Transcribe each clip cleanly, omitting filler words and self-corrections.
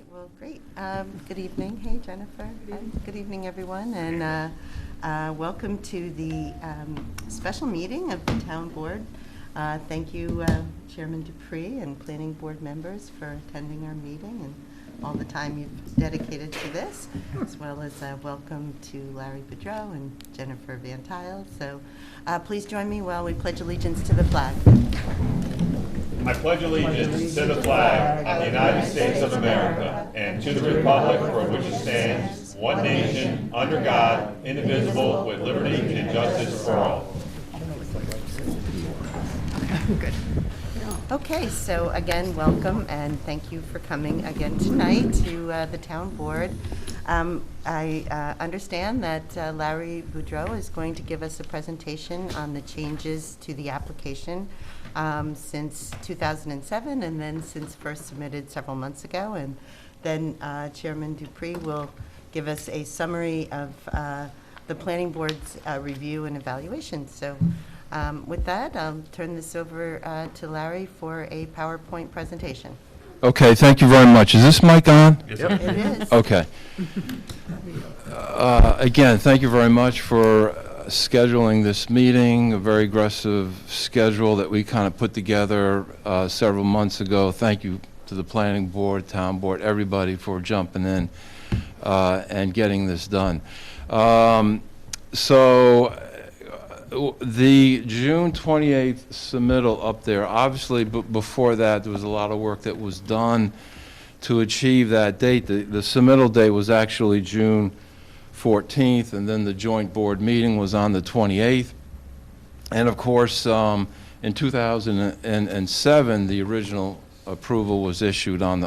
right, well, great. Good evening. Hey, Jennifer. Hi. Good evening, everyone, and welcome to the special meeting of the Town Board. Thank you, Chairman Dupree and Planning Board members for attending our meeting and all the time you've dedicated to this, as well as welcome to Larry Boudreau and Jennifer Van Tile. So please join me while we pledge allegiance to the flag. I pledge allegiance to the flag of the United States of America and to the republic for which it stands, one nation, under God, indivisible, with liberty and justice for all. Good. Okay, so again, welcome and thank you for coming again tonight to the Town Board. I understand that Larry Boudreau is going to give us a presentation on the changes to the application since 2007 and then since first submitted several months ago. And then Chairman Dupree will give us a summary of the Planning Board's review and evaluation. So with that, I'll turn this over to Larry for a PowerPoint presentation. Okay, thank you very much. Is this mic on? Yes, It is. Okay. Again, thank you very much for scheduling this meeting, a very aggressive schedule that we kind of put together several months ago. Thank you to the Planning Board, Town Board, everybody for jumping in and getting this done. The June 28th submittal up there, obviously before that there was a lot of work that was done to achieve that date. The submittal date was actually June 14th, and then the joint board meeting was on the 28th. And of course, in 2007, the original approval was issued on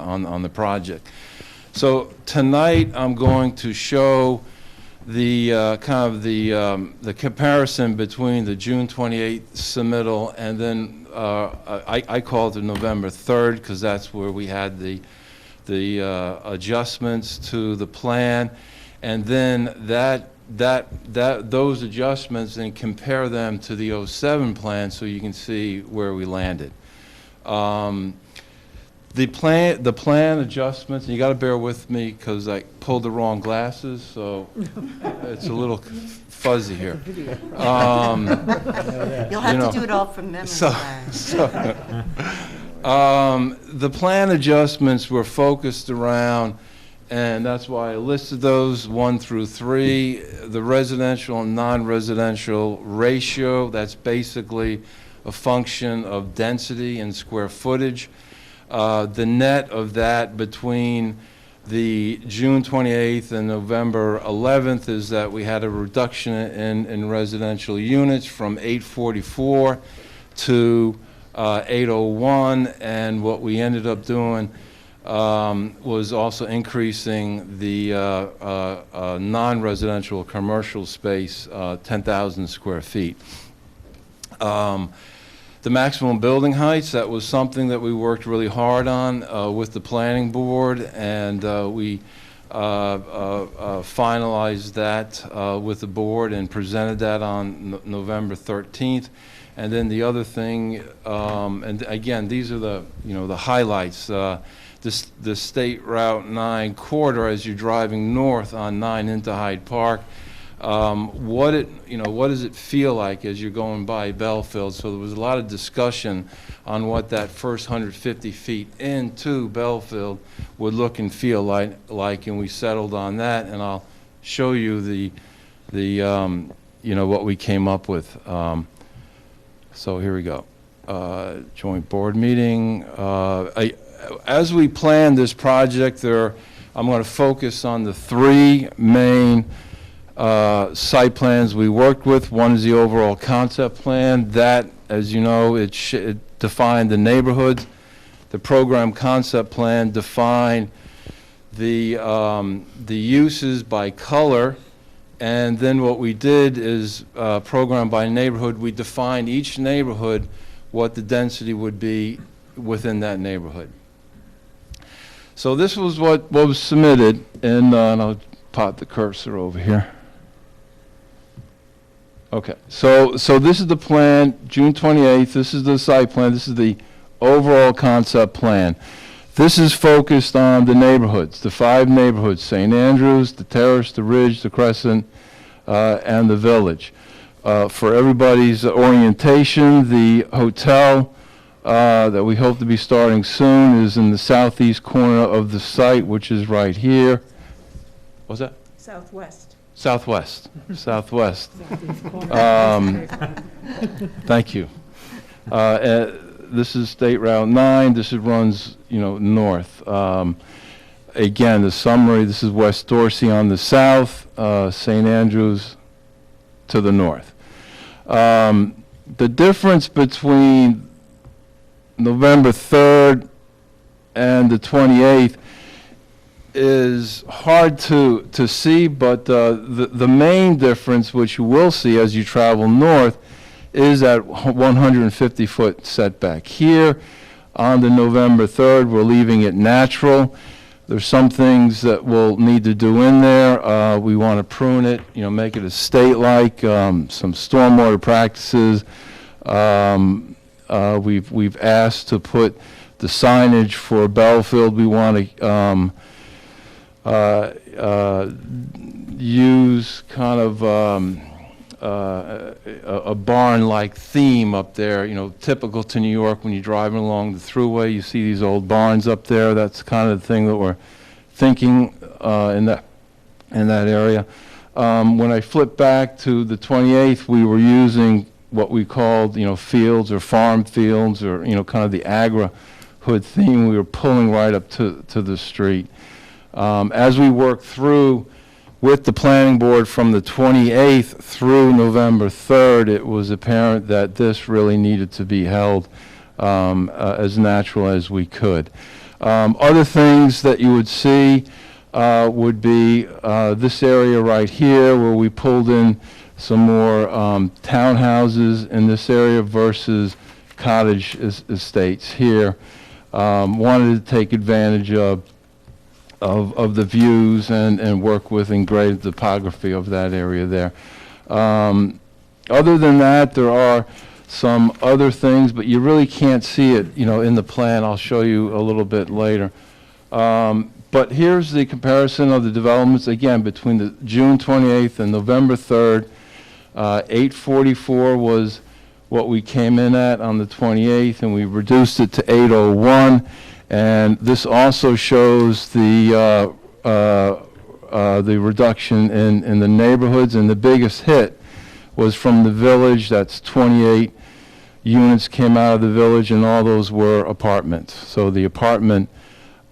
the project. So tonight I'm going to show the the comparison between the June 28th submittal and then I call it the November 3rd because that's where we had the adjustments to the plan, and then those adjustments and compare them to the 07 plan so you can see where we landed. The plan adjustments, and you got to bear with me because I pulled the wrong glasses, so it's a little fuzzy here. You'll have to do it all from memory. The plan adjustments were focused around, and that's why I listed those 1 through 3, the residential and non-residential ratio. That's basically a function of density and square footage. The net of that between the June 28th and November 11th is that we had a reduction in residential units from 844 to 801, and what we ended up doing was also increasing the non-residential commercial space 10,000 square feet. The maximum building heights, that was something that we worked really hard on with the Planning Board, and we finalized that with the board and presented that on November 13th. And then the other thing, and again, these are the the highlights. The State Route 9 corridor as you're driving north on 9 into Hyde Park. What does it feel like as you're going by Bellefield? So there was a lot of discussion on what that first 150 feet into Bellefield would look and feel like, and we settled on that. And I'll show you what we came up with. So here we go. Joint board meeting. As we planned this project, I'm going to focus on the 3 main site plans we worked with. One is the overall concept plan. That, as you know, it defined the neighborhoods. The program concept plan defined the uses by color. And then what we did is program by neighborhood. We defined each neighborhood, what the density would be within that neighborhood. So this was what was submitted, and I'll pop the cursor over here. Okay, so this is the plan, June 28th. This is the site plan. This is the overall concept plan. This is focused on the neighborhoods, the 5 neighborhoods: St. Andrews, the Terrace, the Ridge, the Crescent, and the Village. For everybody's orientation, the hotel that we hope to be starting soon is in the southeast corner of the site, which is right here. What's that? Southwest. Southwest. Southwest. Thank you. This is State Route 9. This runs, north. Again, the summary, this is West Dorsey on the south, St. Andrews to the north. The difference between November 3rd and the 28th is hard to see, but the main difference, which you will see as you travel north, is that 150-foot setback. Here on the November 3rd, we're leaving it natural. There's some things that we'll need to do in there. We want to prune it, make it estate-like, some stormwater practices. We've asked to put the signage for BELLEFIELD. We want to use kind of a barn-like theme up there, typical to New York. When you're driving along the thruway, you see these old barns up there. That's kind of the thing that we're thinking in that area. When I flip back to the 28th, we were using what we called, fields or farm fields, or kind of the ACRE hood theme. We were pulling right up to the street. As we work through with the planning board from the 28th through November 3rd, it was apparent that this really needed to be held as natural as we could. Other things that you would see would be this area right here, where we pulled in some more townhouses in this area versus cottage estates here. Wanted to take advantage of the views and work with engraved topography of that area there. Other than that, there are some other things, but you really can't see it, in the plan. I'll show you a little bit later. But here's the comparison of the developments, again, between the June 28th and November 3rd. 844 was what we came in at on the 28th, and we reduced it to 801. And this also shows the reduction in the neighborhoods, and the biggest hit was from the Village. That's 28 units came out of the Village, and all those were apartments. So the apartment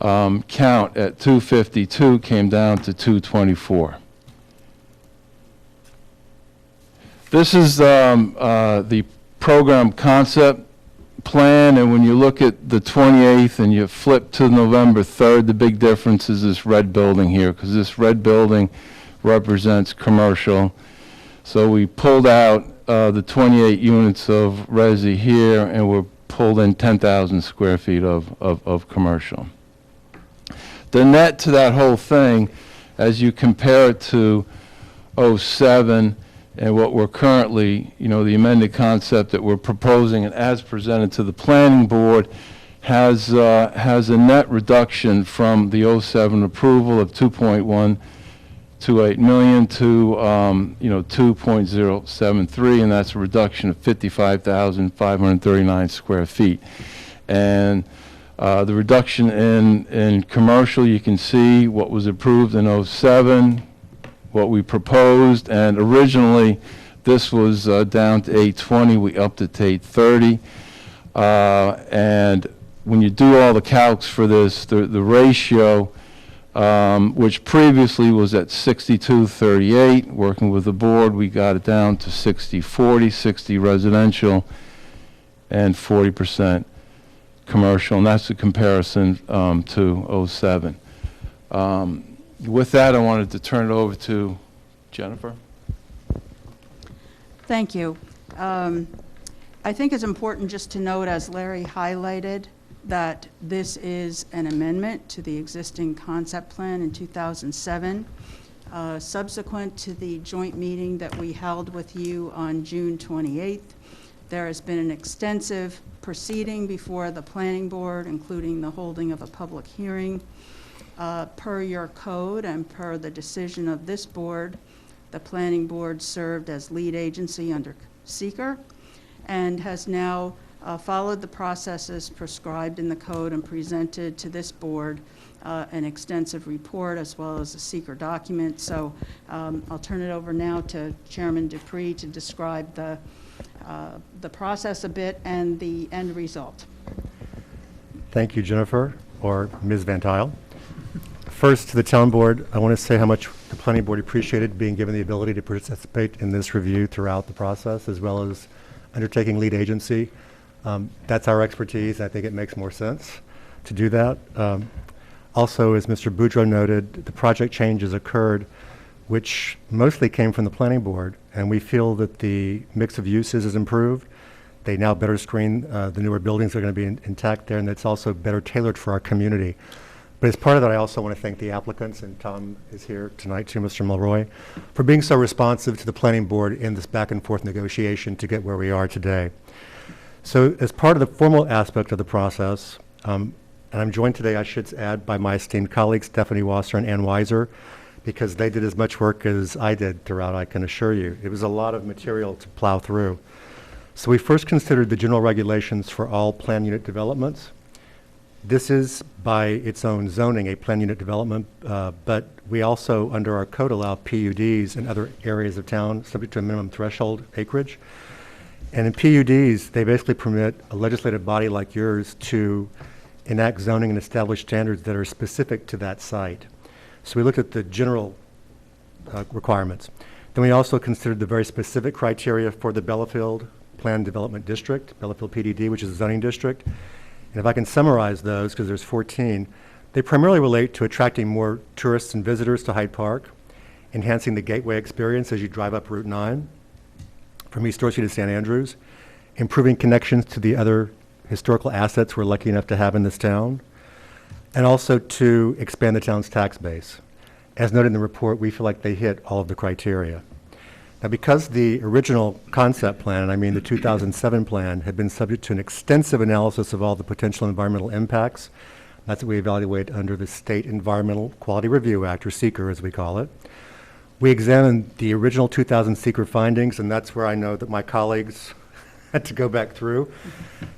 count at 252 came down to 224. This is the program concept plan, and when you look at the 28th and you flip to November 3rd, the big difference is this red building here, because this red building represents commercial. So we pulled out the 28 units of resi here, and we pulled in 10,000 square feet of commercial. The net to that whole thing, as you compare it to '07 and what we're currently, the amended concept that we're proposing and as presented to the planning board, has a net reduction from the '07 approval of 2.128 million to 2.073, and that's a reduction of 55,539 square feet. And the reduction in commercial, you can see what was approved in '07, what we proposed, and originally this was down to 820. We upped it to 830. And when you do all the calcs for this, the ratio, which previously was at 62-38, working with the board, we got it down to 60-40, 60 residential and 40% commercial, and that's a comparison to '07. With that, I wanted to turn it over to Jennifer. Thank you. I think it's important just to note, as Larry highlighted, that this is an amendment to the existing concept plan in 2007. Subsequent to the joint meeting that we held with you on June 28th, There has been an extensive proceeding before the planning board, including the holding of a public hearing. Per your code and per the decision of this board, the planning board served as lead agency under ACRE and has now followed the processes prescribed in the code and presented to this board an extensive report as well as a ACRE document. So I'll turn it over now to Chairman Dupree to describe the process a bit and the end result. Thank you, Jennifer, or Ms. Van Tile. First, to the town board, I want to say how much the planning board appreciated being given the ability to participate in this review throughout the process, as well as undertaking lead agency. That's our expertise. I think it makes more sense to do that. Also, as Mr. Boudreau noted, the project changes occurred, which mostly came from the planning board, and we feel that the mix of uses is improved. They now better screen the newer buildings that are going to be intact there, and it's also better tailored for our community. But as part of that, I also want to thank the applicants, and Tom is here tonight too, Mr. Mulroy, for being so responsive to the planning board in this back and forth negotiation to get where we are today. So as part of the formal aspect of the process, and I'm joined today, I should add, by my esteemed colleagues, Stephanie Wasser and Ann Weiser, because they did as much work as I did throughout, I can assure you. It was a lot of material to plow through. So we first considered the general regulations for all plan unit developments. This is, by its own zoning, a plan unit development, but we also, under our code, allow PUDs in other areas of town, subject to a minimum threshold acreage. And in PUDs, they basically permit a legislative body like yours to enact zoning and establish standards that are specific to that site. So we looked at the general requirements. Then we also considered the very specific criteria for the Bellefield Planned Development District, Bellefield PDD, which is a zoning district. And if I can summarize those, because there's 14, they primarily relate to attracting more tourists and visitors to Hyde Park, enhancing the gateway experience as you drive up Route 9 from East Dorsey to St. Andrews, improving connections to the other historical assets we're lucky enough to have in this town, and also to expand the town's tax base. As noted in the report, we feel like they hit all of the criteria. Now, because the original concept plan, and I mean the 2007 plan, had been subject to an extensive analysis of all the potential environmental impacts, that's what we evaluate under the State Environmental Quality Review Act, or SECRE as we call it. We examined the original 2000 SECRE findings, and that's where I know that my colleagues had to go back through,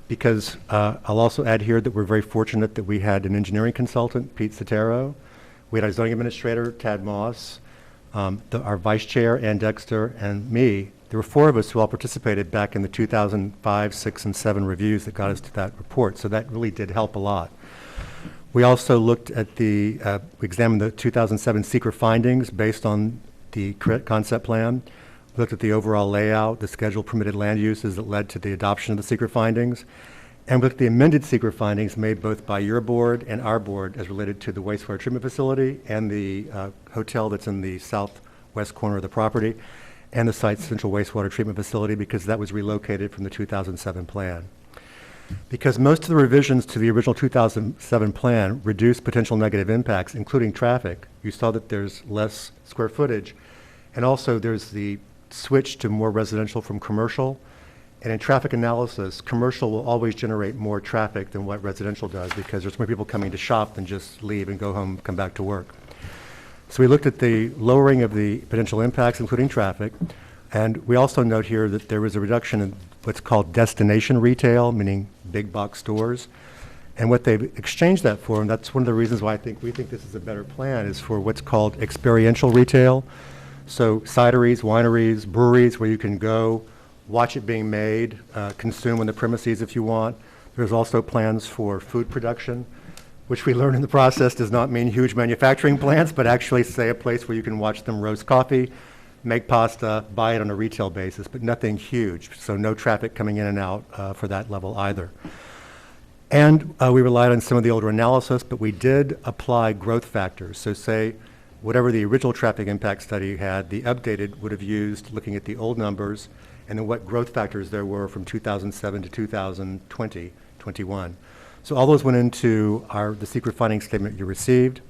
because I'll also add here that we're very fortunate that we had an engineering consultant, Pete Sotero. We had our zoning administrator, Tad Moss, our vice chair, Ann Dexter, and me. There were 4 of us who all participated back in the 2005, 6, and 7 reviews that got us to that report, so that really did help a lot. We also looked at we examined the 2007 SECRE findings based on the concept plan. We looked at the overall layout, the scheduled permitted land uses that led to the adoption of the SECRE findings, and we looked at the amended SECRE findings made both by your board and our board as related to the wastewater treatment facility and the hotel that's in the southwest corner of the property, and the site's central wastewater treatment facility, because that was relocated from the 2007 plan. Because most of the revisions to the original 2007 plan reduced potential negative impacts, including traffic, you saw that there's less square footage, and also there's the switch to more residential from commercial. And in traffic analysis, commercial will always generate more traffic than what residential does, because there's more people coming to shop than just leave and go home, come back to work. So we looked at the lowering of the potential impacts, including traffic, and we also note here that there was a reduction in what's called destination retail, meaning big box stores. And what they've exchanged that for, and that's one of the reasons why we think this is a better plan, is for what's called experiential retail. So cideries, wineries, breweries, where you can go, watch it being made, consume on the premises if you want. There's also plans for food production, which we learned in the process does not mean huge manufacturing plants, but actually, say, a place where you can watch them roast coffee, make pasta, buy it on a retail basis, but nothing huge. So no traffic coming in and out for that level either. And we relied on some of the older analysis, but we did apply growth factors. So say whatever the original traffic impact study had, the updated would have used looking at the old numbers and then what growth factors there were from 2007 to 2020, 21. So all those went into the SECRE finding statement you received.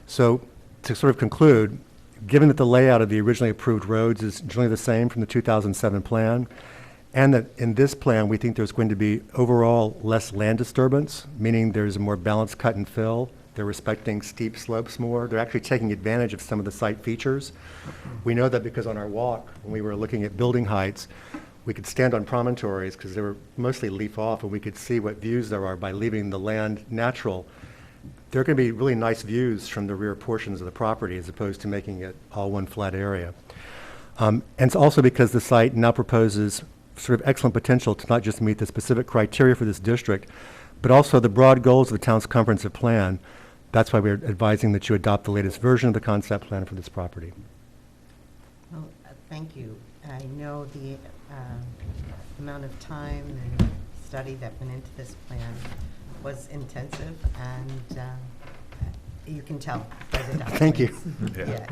So to sort of conclude, given that the layout of the originally approved roads is generally the same from the 2007 plan, And that in this plan, we think there's going to be overall less land disturbance, meaning there's a more balanced cut and fill. They're respecting steep slopes more. They're actually taking advantage of some of the site features. We know that because on our walk, when we were looking at building heights, we could stand on promontories because they were mostly leaf off, and we could see what views there are by leaving the land natural. There are going to be really nice views from the rear portions of the property as opposed to making it all one flat area. And it's also because the site now proposes sort of excellent potential to not just meet the specific criteria for this district, but also the broad goals of the town's comprehensive plan. That's why we're advising that you adopt the latest version of the concept plan for this property. Well, thank you. I know the amount of time and study that went into this plan was intensive, and you can tell by the documents. Thank you.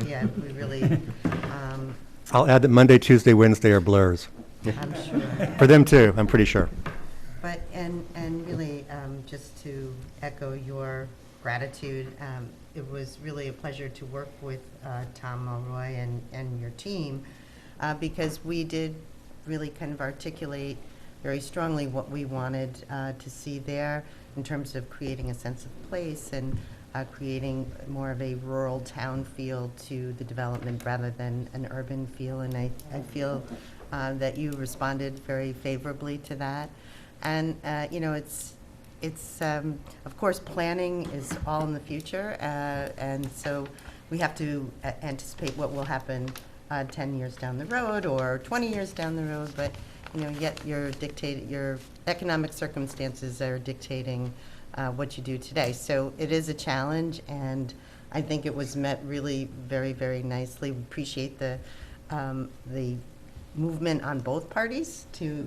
Yeah, we really, I'll add that Monday, Tuesday, Wednesday are blurs. I'm sure. For them too, I'm pretty sure. But, and really, just to echo your gratitude, it was really a pleasure to work with Tom Mulroy and your team, because we did really kind of articulate very strongly what we wanted to see there in terms of creating a sense of place and creating more of a rural town feel to the development rather than an urban feel. And I feel that you responded very favorably to that. And, you know, it's of course, planning is all in the future, and so we have to anticipate what will happen 10 years down the road or 20 years down the road, but, you know, yet your economic circumstances are dictating what you do today. So it is a challenge, and I think it was met really very, very nicely. We appreciate the movement on both parties to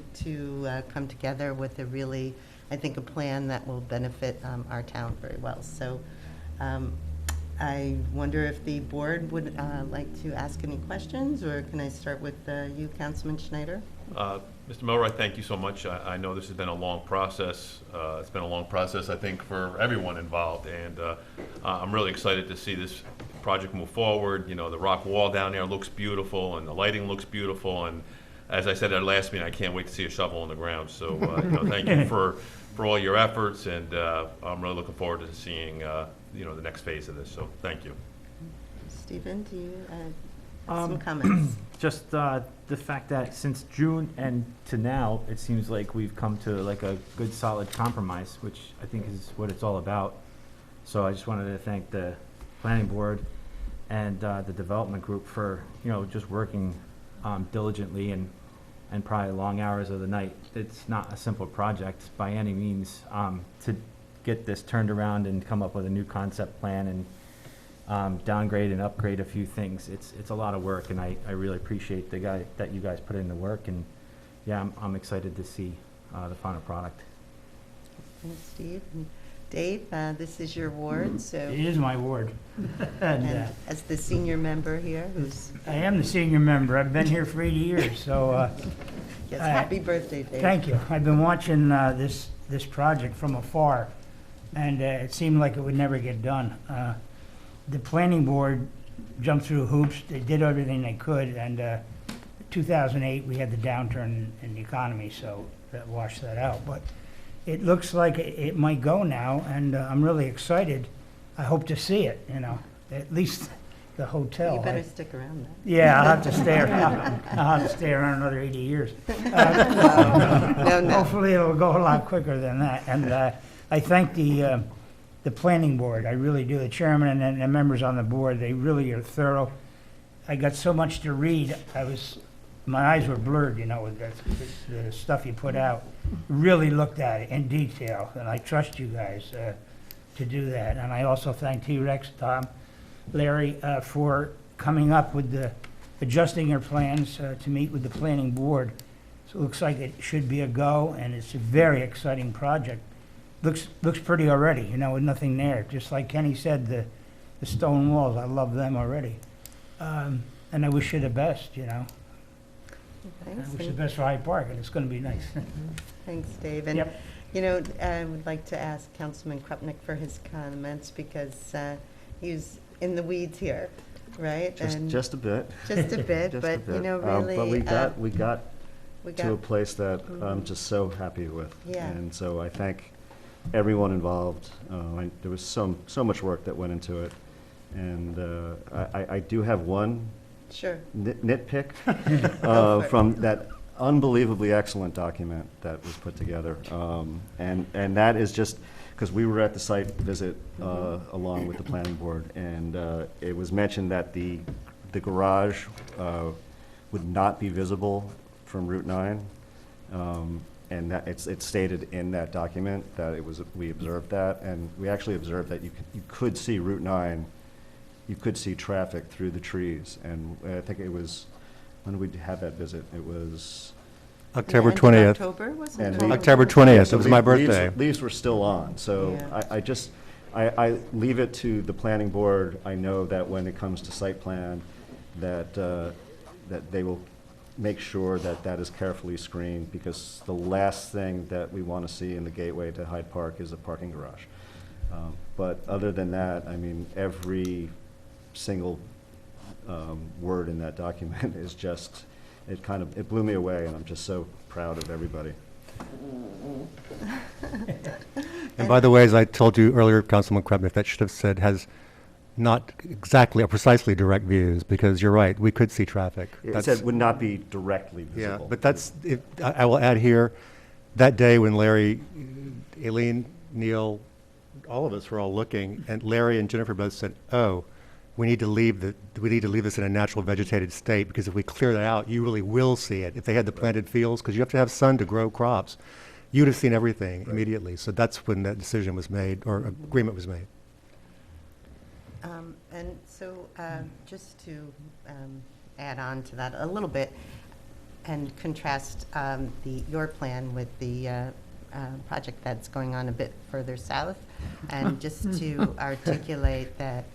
come together with a really, I think, a plan that will benefit our town very well. So I wonder if the board would like to ask any questions, or can I start with you, Councilman Schneider? Mr. Milroy, thank you so much. I know this has been a long process. It's been a long process, I think, for everyone involved, and I'm really excited to see this project move forward. You know, the rock wall down there looks beautiful, and the lighting looks beautiful, and as I said at our last meeting, I can't wait to see a shovel on the ground. So, you know, thank you for all your efforts, and I'm really looking forward to seeing, you know, the next phase of this. So, thank you. Stephen, do you have some comments? Just the fact that since June and to now, it seems like we've come to like a good solid compromise, which I think is what it's all about. So I just wanted to thank the planning board and the development group for, you know, just working diligently and probably long hours of the night. It's not a simple project by any means to get this turned around and come up with a new concept plan and downgrade and upgrade a few things. It's a lot of work, and I really appreciate that you guys put in the work, and yeah, I'm excited to see the final product. Thanks, Steve. And Dave, this is your ward, so. It is my ward. And as the senior member here, who's. I am the senior member. I've been here for 80 years, so. Yes, happy birthday, Dave. Thank you. I've been watching this project from afar, and it seemed like it would never get done. The planning board jumped through hoops. They did everything they could, and 2008 we had the downturn in the economy, so that washed that out. But it looks like it might go now, and I'm really excited. I hope to see it, you know, at least the hotel. You better stick around then. Yeah, I'll have to stay around. I'll have to stay around another 80 years. No. Hopefully it'll go a lot quicker than that. And I thank the planning board. I really do. The chairman and the members on the board, they really are thorough. I got so much to read. My eyes were blurred, you know, with the stuff you put out. Really looked at it in detail, and I trust you guys to do that. And I also thank T-Rex, Tom, Larry, for coming up with adjusting your plans to meet with the planning board. So it looks like it should be a go, and it's a very exciting project. Looks pretty already, you know, with nothing there. Just like Kenny said, the stone walls, I love them already. And I wish you the best, you know. Thanks. I wish the best for Hyde Park, and it's going to be nice. Thanks, Dave. And, Yep. you know, I would like to ask Councilman Krupnik for his comments, because he's in the weeds here, right? And Just a bit. just a bit, Just a but, you bit. know, really. But we got We to a got, place that I'm just so happy with. Yeah. And so I thank everyone involved. There was so much work that went into it. And I do have one sure. nitpick Go for it. from that unbelievably excellent document that was put together. And that is just, because we were at the site visit along with the planning board, and it was mentioned that the garage would not be visible from Route 9. And that it's stated in that document that it was, we observed that, and we actually observed that you could see Route 9, you could see traffic through the trees. And I think it was, when we had that visit, it was October End of 20th. October, wasn't And it? we- October Yeah, 20th, so it was my leaves- birthday. Leaves were still on, so Yeah. I leave it to the planning board. I know that when it comes to site plan, that they will make sure that that is carefully screened, because the last thing that we want to see in the gateway to Hyde Park is a parking garage. But other than that, I mean, every single word in that document is just, it blew me away, and I'm just so proud of everybody. And by the way, as I told you earlier, Councilman Krebnick, that should have said has not exactly or precisely direct views, because you're right, we could see traffic. It said would not be directly Yeah, visible. but that's, I will add here, that day when Larry, Aileen, Neil, all of us were all looking, and Larry and Jennifer both said, oh, we need to leave this in a natural vegetated state, because if we clear that out, you really will see it. If they had the planted fields, because you have to have sun to grow crops, you'd have seen everything immediately. So that's when that decision was made, or agreement was made. And so, just to add on to that a little bit and contrast your plan with the project that's going on a bit further south, and just to articulate that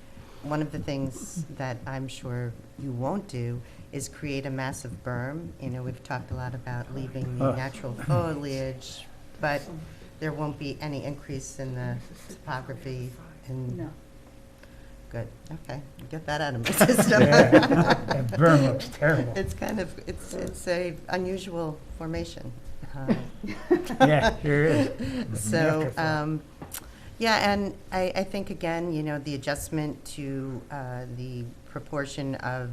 one of the things that I'm sure you won't do is create a massive berm. You know, we've talked a lot about leaving the natural foliage, but there won't be any increase in the topography and No. good, okay, get that out of my system. That berm looks terrible. It's kind of, it's a unusual formation. Yeah, sure is. So, Wonderful. yeah, and I think, again, you know, the adjustment to the proportion of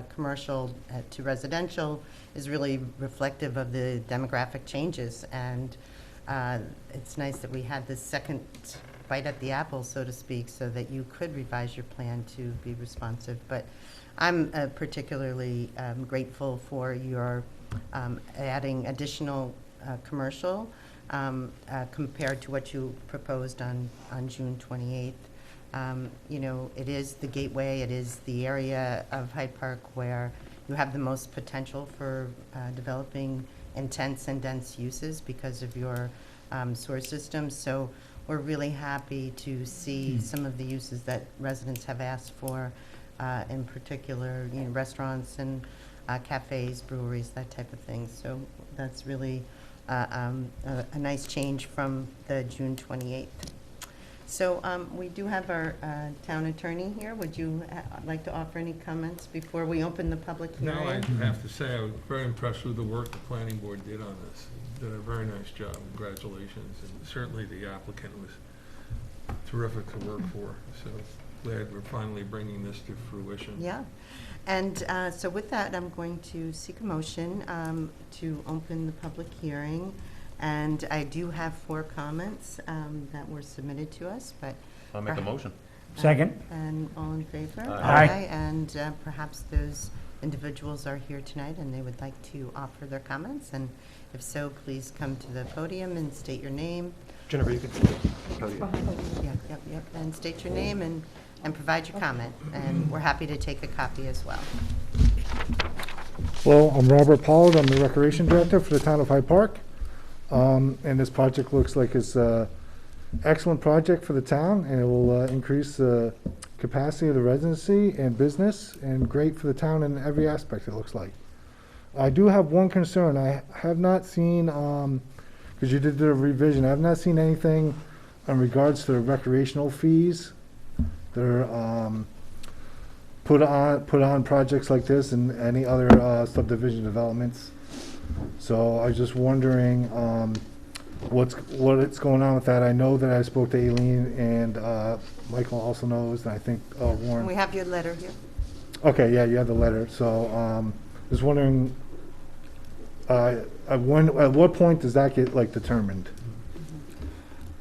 commercial to residential is really reflective of the demographic changes. And it's nice that we had this second bite at the apple, so to speak, so that you could revise your plan to be responsive. But I'm particularly grateful for your adding additional commercial compared to what you proposed on June 28th. You know, it is the gateway, it is the area of Hyde Park where you have the most potential for developing intense and dense uses because of your sewer system. So we're really happy to see some of the uses that residents have asked for, in particular, you know, restaurants and cafes, breweries, that type of thing. So that's really a nice change from the June 28th. So we do have our town attorney here. Would you like to offer any comments before we open the public No, hearing? I have to say, I was very impressed with the work the planning board did on this. Did a very nice job. Congratulations. And certainly the applicant was terrific to work for. So glad we're finally bringing this to fruition. Yeah. And so with that, I'm going to seek a motion to open the public hearing. And I do have 4 comments that were submitted to us, but. I'll make a motion. Second. And all in favor? Aye. And perhaps those individuals are here tonight and they would like to offer their comments. And if so, please come to the podium and state your name. Jennifer, you can. Yep. And state your name and provide your comment. And we're happy to take a copy as well. Well, I'm Robert Pollard. I'm the Recreation Director for the town of Hyde Park. And this project looks like it's an excellent project for the town, and it will increase the capacity of the residency and business, and great for the town in every aspect, it looks like. I do have one concern. I have not seen, because you did the revision, I have not seen anything in regards to the recreational fees that are put on projects like this and any other subdivision developments. So I was just wondering what's going on with that. I know that I spoke to Aileen, and Michael also knows, and I think Warren. We have your letter here. Okay, yeah, you have the letter. So just wondering, at what point does that get like determined?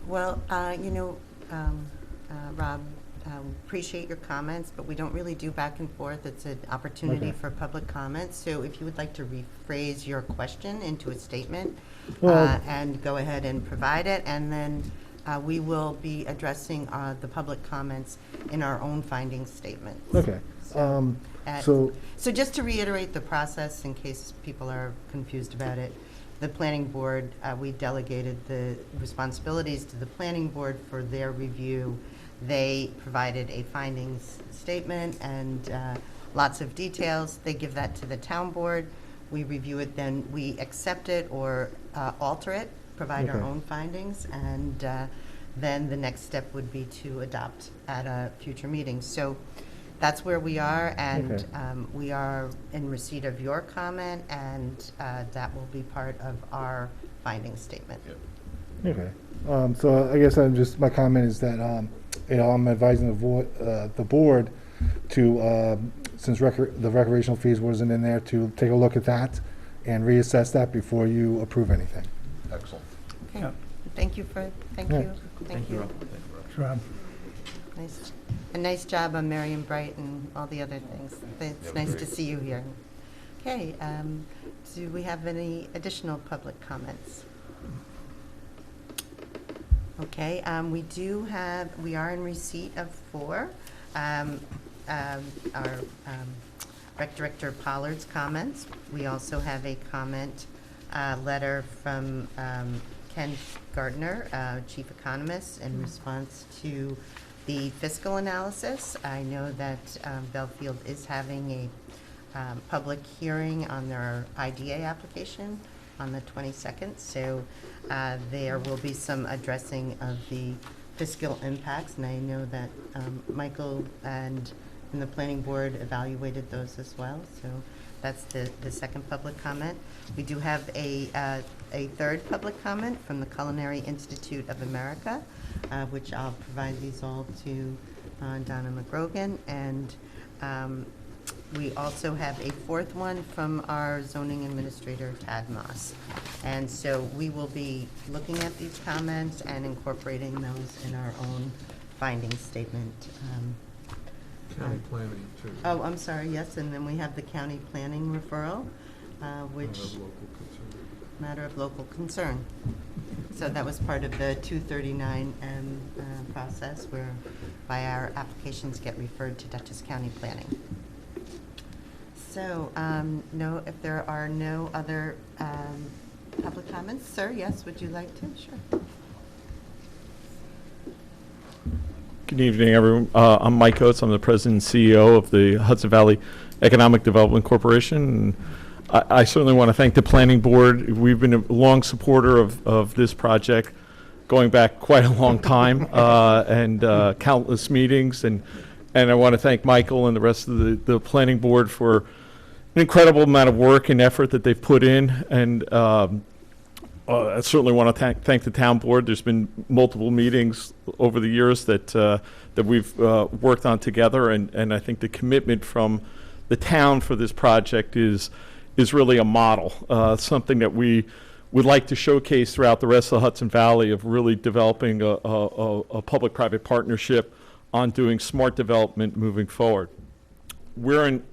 Well, Rob, appreciate your comments, but we don't really do back and forth. It's an opportunity Okay. for public comments. So if you would like to rephrase your question into a statement Well- and go ahead and provide it, and then we will be addressing the public comments in our own findings statements. Okay. So So just to reiterate the process, in case people are confused about it, the planning board, we delegated the responsibilities to the planning board for their review. They provided a findings statement and lots of details. They give that to the town board. We review it, then we accept it or alter it, provide our Okay. own findings, and then the next step would be to adopt at a future meeting. So that's where we are, and Okay. we are in receipt of your comment, and that will be part of our finding statement. okay. So I guess my comment is that I'm advising the board to, since the recreational fees wasn't in there, to take a look at that and reassess that before you approve anything. Excellent. Okay, Yeah. thank you. Yeah. Thank you. Rob. Nice job on Marion Bright and all the other things. It's Yeah, nice great. to see you here. Okay, do we have any additional public comments? Okay, we are in receipt of 4. Our Rec Director Pollard's comments. We also have a comment letter from Ken Gardner, Chief Economist, in response to the fiscal analysis. I know that Bellefield is having a public hearing on their IDA application on the 22nd, so there will be some addressing of the fiscal impacts, and I know that Michael and the planning board evaluated those as well, so that's the second public comment. We do have a third public comment from the Culinary Institute of America, which I'll provide these all to Donna McGrogan, and we also have a fourth one from our zoning administrator, Tad Moss. And so we will be looking at these comments and incorporating those in our own finding statement. County planning, too. Oh, I'm sorry, yes, and then we have the county planning referral, which, Of local concern. matter of local concern. So that was part of the 239 process, whereby our applications get referred to Dutchess County Planning. So, if there are no other public comments, sir, yes, would you like to? Sure. Good evening, everyone. I'm Mike Oates. I'm the president and CEO of the Hudson Valley Economic Development Corporation. And I certainly want to thank the planning board. We've been a long supporter of this project, going back quite a long time, and countless meetings. And I want to thank Michael and the rest of the planning board for an incredible amount of work and effort that they've put in. And I certainly want to thank the town board. There's been multiple meetings over the years that we've worked on together, and I think the commitment from the town for this project is really a model, something that we would like to showcase throughout the rest of the Hudson Valley, of really developing a public-private partnership on doing smart development moving forward. We're in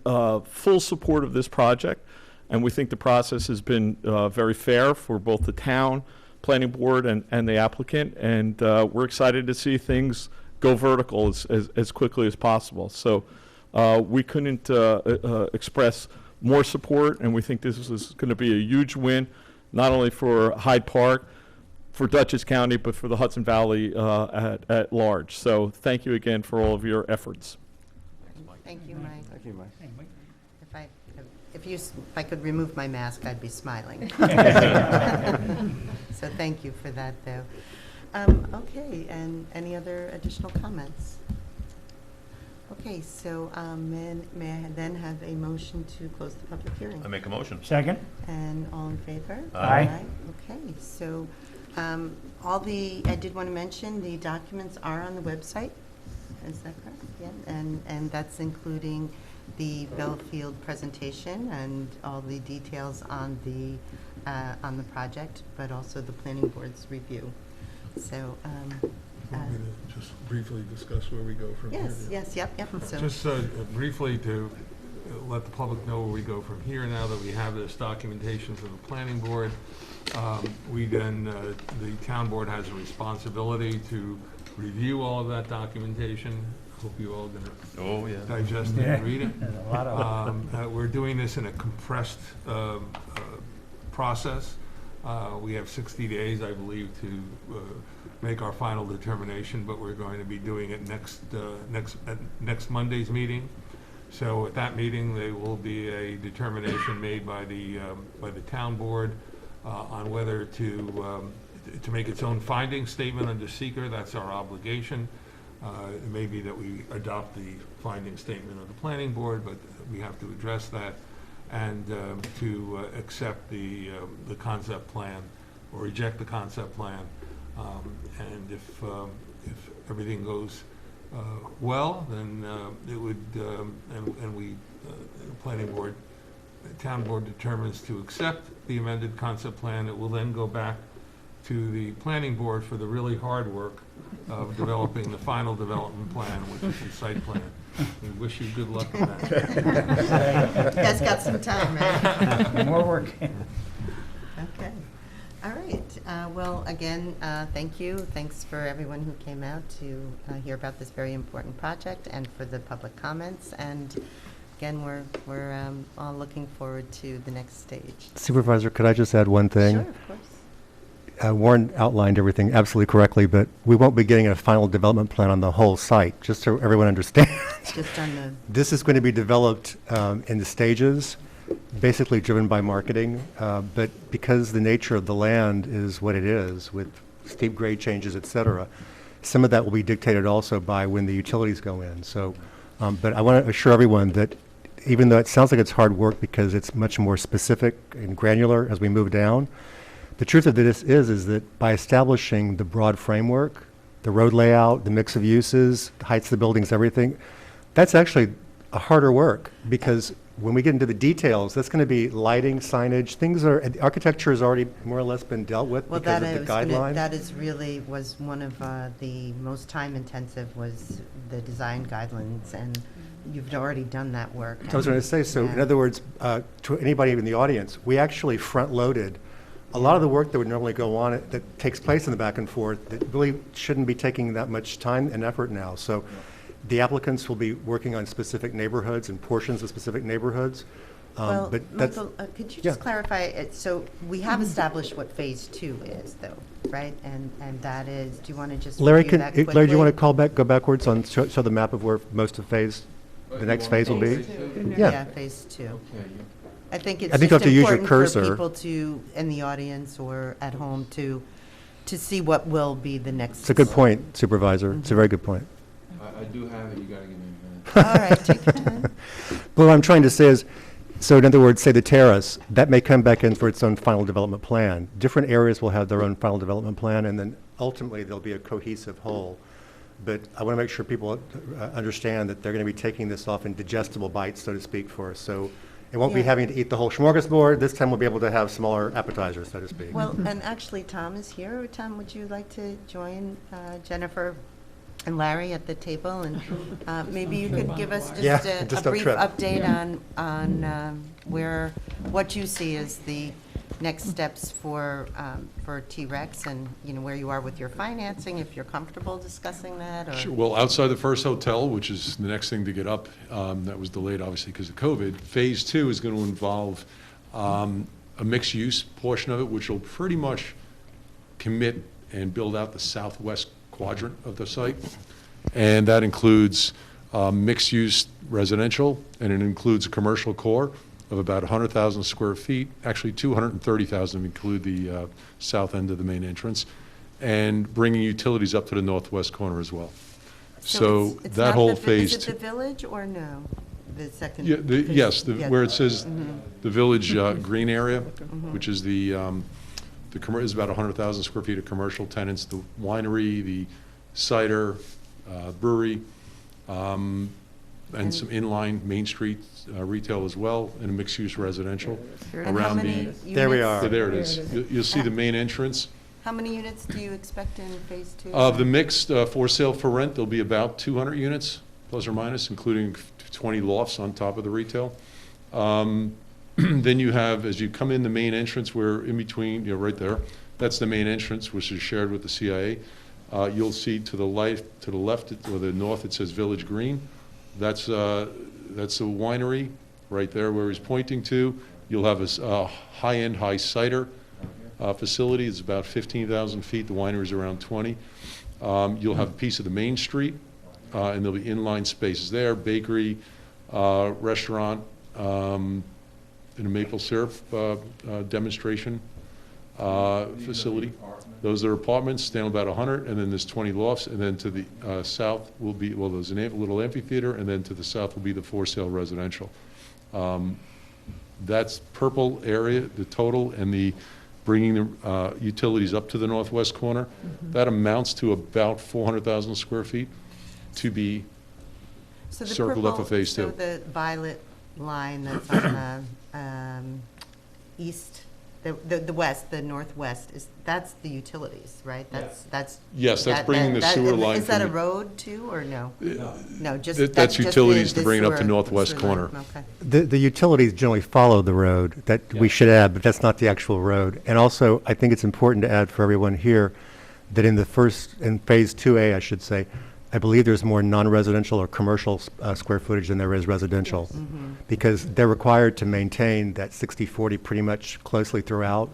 full support of this project, and we think the process has been very fair for both the town, planning board, and the applicant, and we're excited to see things go vertical as quickly as possible. So we couldn't express more support, and we think this is going to be a huge win, not only for Hyde Park, for Dutchess County, but for the Hudson Valley at large. So thank you again for all of your efforts. Thank you, Mike. Thank you, Mike. If I could remove my mask, I'd be smiling. So thank you for that, though. Okay, and any other additional comments? Okay, so may I then have a motion to close the public hearing? I make a motion. Second? And all in favor? Aye. Okay, so I did want to mention, the documents are on the website. Is that correct? Yeah, and that's including the Bellefield presentation and all the details on the project, but also the planning board's review. So, Want me to just briefly discuss where we go from here? yep. So, Just briefly to let the public know where we go from here now that we have this documentation from the planning board. We then, the town board has a responsibility to review all of that documentation. Hope you all gonna digest it and read it. There's a lot of We're doing this in a compressed process. We have 60 days, I believe, to make our final determination, but we're going to be doing it next Monday's meeting. So at that meeting, there will be a determination made by the town board on whether to make its own finding statement under SECRE. That's our obligation. It may be that we adopt the finding statement of the planning board, but we have to address that, and to accept the concept plan or reject the concept plan. And if everything goes well, then it would, and we, the planning board, the town board determines to accept the amended concept plan, it will then go back to the planning board for the really hard work of developing the final development plan, which is the site plan. We wish you good luck on that. you guys got some time, right? more work. Okay. All right. Well, again, thank you. Thanks for everyone who came out to hear about this very important project and for the public comments. And again, we're all looking forward to the next stage. Supervisor, could I just add one thing? Sure, of course. Warren outlined everything absolutely correctly, but we won't be getting a final development plan on the whole site, just so everyone understands. Just on the, This is going to be developed in the stages, basically driven by marketing, but because the nature of the land is what it is, with steep grade changes, et cetera, some of that will be dictated also by when the utilities go in. So, but I want to assure everyone that even though it sounds like it's hard work because it's much more specific and granular as we move down, the truth of this is that by establishing the broad framework, the road layout, the mix of uses, the heights of the buildings, everything, that's actually a harder work, because when we get into the details, that's going to be lighting, signage, the architecture has already more or less been dealt with well, because that of the guidelines. that is really was one of the most time intensive was the design guidelines, and you've already done that work. I was going to say, so in other words, to anybody in the audience, we actually front-loaded a lot of the work that would normally go on, that takes place in the back and forth, that really shouldn't be taking that much time and effort now. So the applicants will be working on specific neighborhoods and portions of specific neighborhoods. Well, But that's, Michael, could you yeah. just clarify it? So we have established what phase 2 is, though, right? And that is, do you want to just Larry, review that quickly? Larry, do you want to go backwards on, show the map of where most of the next phase will be? Yeah, phase 2. Okay. I think it's I think you just have to use your important for cursor. people to, in the audience or at home, to see what will be the next. It's a good point, Supervisor. It's a very good point. I do have it, you gotta give me a minute. All right, take your time. But what I'm trying to say is, so in other words, say the terrace, that may come back in for its own final development plan. Different areas will have their own final development plan, and then ultimately there'll be a cohesive whole. But I want to make sure people understand that they're going to be taking this off in digestible bites, so to speak, for us. So it won't be Yeah. having to eat the whole smorgasbord. This time we'll be able to have smaller appetizers, so to speak. Well, and actually, Tom is here. Tom, would you like to join Jennifer and Larry at the table? And maybe you could give us Yeah, just just a a brief trip. update on what you see as the next steps for T-Rex, and, you know, where you are with your financing, if you're comfortable discussing that, or? Sure. Well, outside the first hotel, which is the next thing to get up, that was delayed obviously because of COVID, Phase 2 is going to involve a mixed-use portion of it, which will pretty much commit and build out the southwest quadrant of the site. And that includes mixed-use residential, and it includes a commercial core of about 100,000 square feet, actually 230,000 if you include the south end of the main entrance, and bringing utilities up to the northwest corner as well. So it's that not whole the vi- phase Is two. it the village or no? The second? Yeah, yes, Yeah. where it says Mhm. the village green area, Mhm. which is the is about 100,000 square feet of commercial tenants, the winery, the cider, brewery, and some inline Main Street retail as well, and a mixed-use residential And how around many the, There we units- are. yeah, there it is. You'll see the main entrance. How many units do you expect in phase two? Of the mixed for sale for rent, there'll be about 200 units, plus or minus, including 20 lofts on top of the retail. Then you have, as you come in the main entrance, where in between, right there, that's the main entrance, which is shared with the CIA. You'll see to the left, or the north, it says Village Green. That's a winery right there where he's pointing to. You'll have a high-end, high cider facility. It's about 15,000 feet. The winery's around 20. You'll have a piece of the main street, and there'll be inline spaces there, bakery, restaurant, and a maple syrup demonstration facility. Those are apartments, stand about 100, and then there's 20 lofts, and then to the south will be, well, there's a little amphitheater, and then to the south will be the for-sale residential. That's purple area, the total, and the bringing the utilities up to the northwest corner. That amounts to about 400,000 square feet to be So the circled up for purple- phase two. So the violet line that's on the east, the west, the northwest, that's the utilities, right? That's. Yes, that's that- bringing the that- sewer line Is that a from the- road too, or no? No, just. That's just utilities the to bring it up to sewer- northwest sewer line. corner. Okay. The utilities generally follow the road, that we should add, but that's not the actual road. And also, I think it's important to add for everyone here that in phase 2A, I should say, I believe there's more non-residential or commercial square footage than there is residential. Because they're required to maintain that 60/40 pretty much closely throughout.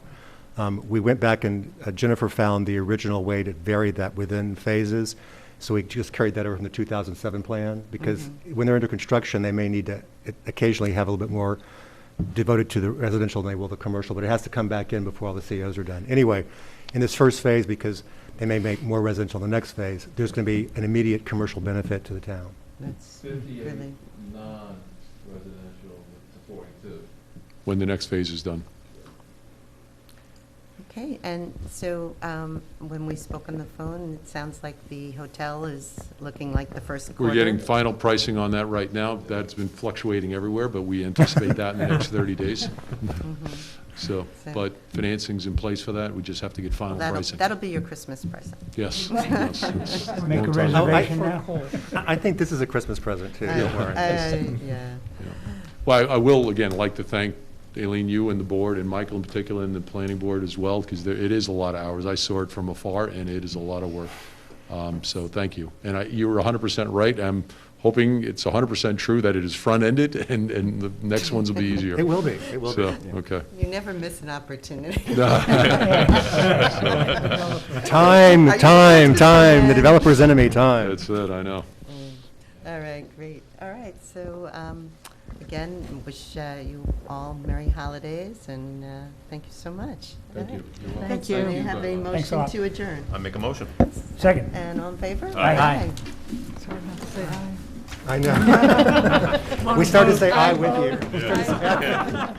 We went back and Jennifer found the original way to vary that within phases. So we just carried that over from the 2007 plan, because when they're under construction, they may need to occasionally have a little bit more devoted to the residential than they will the commercial, but it has to come back in before all the COs are done. Anyway, in this first phase, because they may make more residential in the next phase, there's going to be an immediate commercial benefit to the town. That's 58 really, non-residential to 42. when the next phase is done. okay, and so when we spoke on the phone, it sounds like the hotel is looking like the first quarter. We're getting final pricing on that right now. That's been fluctuating everywhere, but we anticipate that in the next 30 days. So, but financing's in place for that. We just have to get final pricing. That'll be your Christmas present. Yes. Yes, it's Make a long time. reservation now. I think this is a Christmas present, too. Don't worry. Yeah. Well, I will, again, like to thank Aileen, you and the board, and Michael in particular, and the planning board as well, because it is a lot of hours. I saw it from afar, and it is a lot of work. So thank you. And you were 100% right. I'm hoping it's 100% true that it is front-ended, and the next ones will be easier. It will be, it will be. So, okay. You never miss an opportunity. Time, Are you time, supposed to time, the say developer's enemy, time. That's it, I know. All right, great. All right, so again, wish you all Merry Holidays, and thank you so much. Thank you. You're welcome. Thank you. So we have a very Thanks a motion lot. to adjourn. I make a motion. Second. And all in favor? Aye. I know. We started to say aye with you. Yeah.